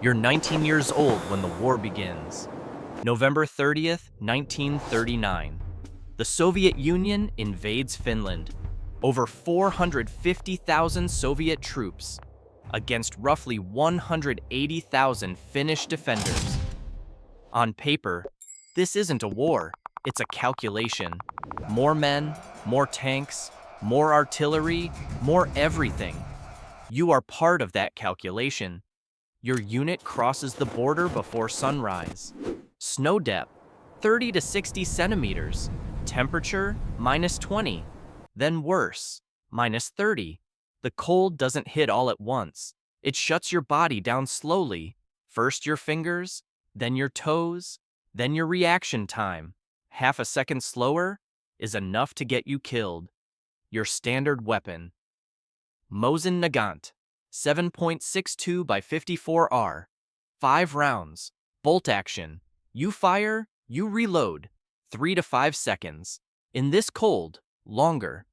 You're 19 years old when the war begins. November 30th, 1939. The Soviet Union invades Finland. Over 450,000 Soviet troops against roughly 180,000 Finnish defenders. On paper, this isn't a war, it's a calculation. More men, more tanks, more artillery, more everything. You are part of that calculation. Your unit crosses the border before sunrise. Snow depth, 30 to 60 centimeters. Temperature, -20. Then worse, -30. The cold doesn't hit all at once. It shuts your body down slowly. First your fingers, then your toes, then your reaction time. Half a second slower is enough to get you killed. Your standard weapon. Mosin Nagant, 7.62 by 54R. 5 rounds. Bolt action. You fire, you reload. 3 to 5 seconds. In this cold, longer.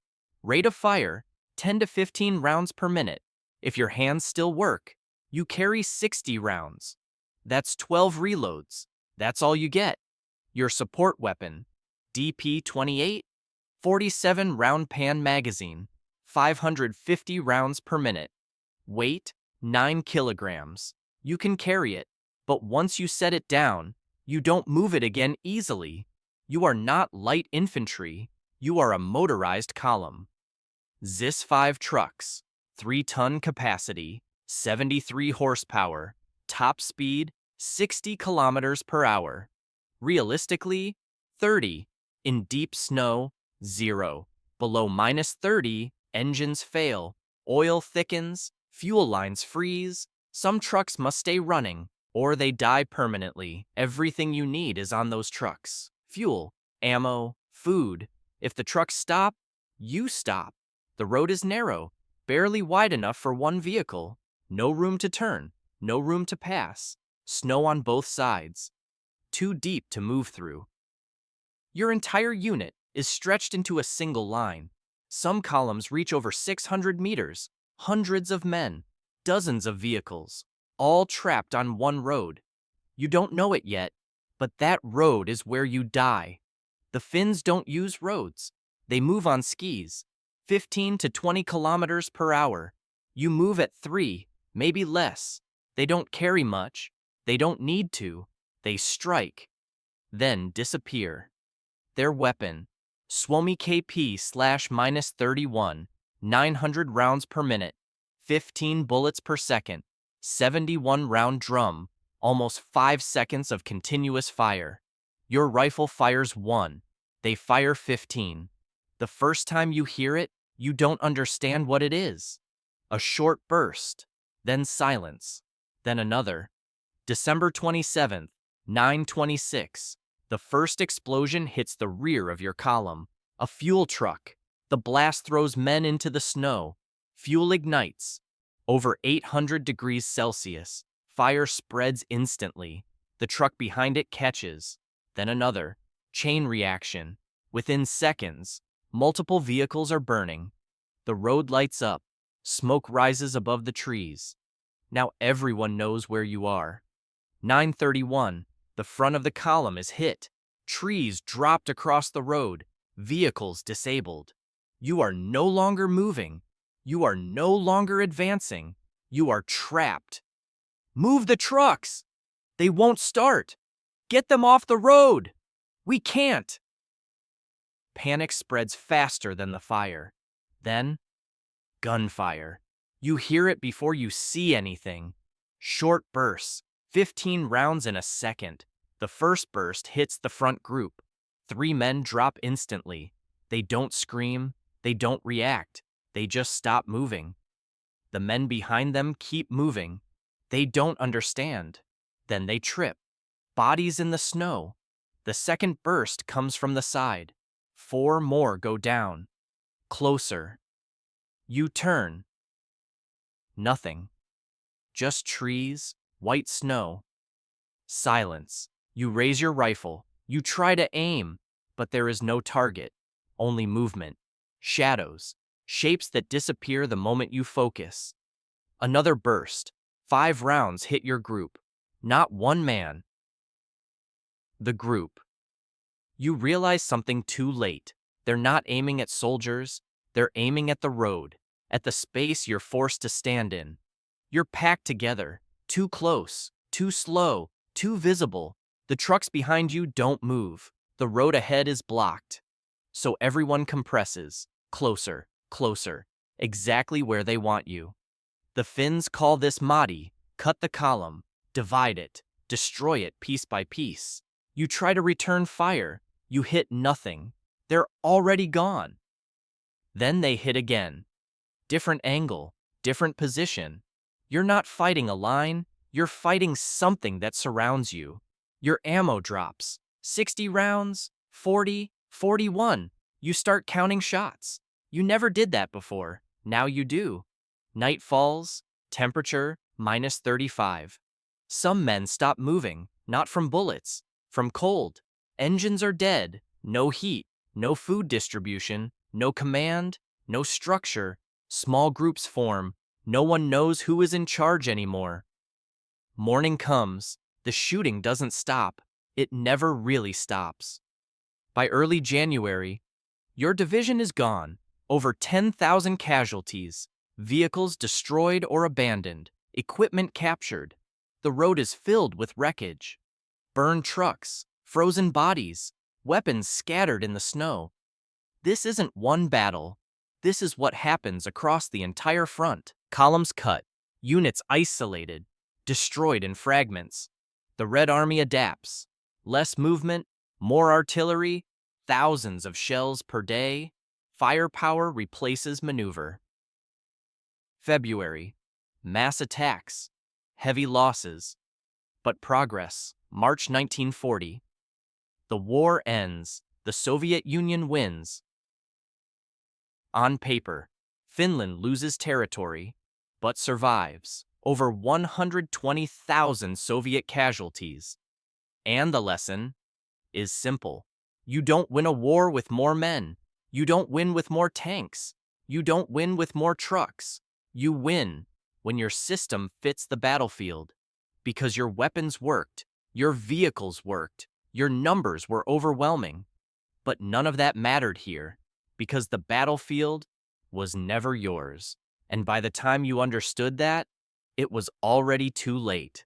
Rate of fire, 10 to 15 rounds per minute. If your hands still work, you carry 60 rounds. That's 12 reloads. That's all you get. Your support weapon. DP-28, 47 round pan magazine. 550 rounds per minute. Weight, 9 kilograms. You can carry it, but once you set it down, you don't move it again easily. You are not light infantry. You are a motorized column. ZIS-5 trucks, 3-ton capacity, 73 horsepower, top speed, 60 kilometers per hour. Realistically, 30. In deep snow, 0. Below -30, engines fail, oil thickens, fuel lines freeze. Some trucks must stay running, or they die permanently. Everything you need is on those trucks. Fuel, ammo, food. If the trucks stop, you stop. The road is narrow, barely wide enough for one vehicle. No room to turn, no room to pass. Snow on both sides. Too deep to move through. Your entire unit is stretched into a single line. Some columns reach over 600 meters, hundreds of men, dozens of vehicles, all trapped on one road. You don't know it yet, but that road is where you die. The Finns don't use roads. They move on skis, 15 to 20 kilometers per hour. You move at 3, maybe less. They don't carry much. They don't need to. They strike, then disappear. Their weapon, Suomi KP/-31, 900 rounds per minute, 15 bullets per second, 71 round drum, almost 5 seconds of continuous fire. Your rifle fires 1, they fire 15. The first time you hear it, you don't understand what it is. A short burst, then silence, then another. December 27th, 9:26. The first explosion hits the rear of your column. A fuel truck. The blast throws men into the snow. Fuel ignites. Over 800 degrees Celsius. Fire spreads instantly. The truck behind it catches. Then another. Chain reaction. Within seconds, multiple vehicles are burning. The road lights up. Smoke rises above the trees. Now everyone knows where you are. 9:31. The front of the column is hit. Trees dropped across the road. Vehicles disabled. You are no longer moving. You are no longer advancing. You are trapped. Move the trucks! They won't start. Get them off the road! We can't! Panic spreads faster than the fire. Then, gunfire. You hear it before you see anything. Short bursts, 15 rounds in a second. The first burst hits the front group. 3 men drop instantly. They don't scream, they don't react, they just stop moving. The men behind them keep moving. They don't understand. Then they trip. Bodies in the snow. The second burst comes from the side. 4 more go down. Closer. You turn. Nothing. Just trees, white snow. Silence. You raise your rifle. You try to aim, but there is no target. Only movement. Shadows. Shapes that disappear the moment you focus. Another burst. 5 rounds hit your group, not one man. The group. You realize something too late. They're not aiming at soldiers, they're aiming at the road, at the space you're forced to stand in. You're packed together, too close, too slow, too visible. The trucks behind you don't move. The road ahead is blocked. So everyone compresses, closer, closer, exactly where they want you. The Finns call this motti, cut the column, divide it, destroy it piece by piece. You try to return fire, you hit nothing. They're already gone. Then they hit again. Different angle, different position. You're not fighting a line, you're fighting something that surrounds you. Your ammo drops. 60 rounds, 40, 41. You start counting shots. You never did that before. Now you do. Night falls, temperature -35. Some men stop moving, not from bullets, from cold. Engines are dead, no heat, no food distribution, no command, no structure. Small groups form. No one knows who is in charge anymore. Morning comes. The shooting doesn't stop. It never really stops. By early January, your division is gone. Over 10,000 casualties. Vehicles destroyed or abandoned. Equipment captured. The road is filled with wreckage. Burned trucks, frozen bodies, weapons scattered in the snow. This isn't one battle. This is what happens across the entire front. Columns cut, units isolated, destroyed in fragments. The Red Army adapts. Less movement, more artillery, thousands of shells per day. Firepower replaces maneuver. February. Mass attacks. Heavy losses. But progress. March 1940. The war ends. The Soviet Union wins. On paper, Finland loses territory, but survives. Over 120,000 Soviet casualties. And the lesson is simple. You don't win a war with more men. You don't win with more tanks. You don't win with more trucks. You win when your system fits the battlefield. Because your weapons worked, your vehicles worked, your numbers were overwhelming. But none of that mattered here, because the battlefield was never yours. And by the time you understood that, it was already too late.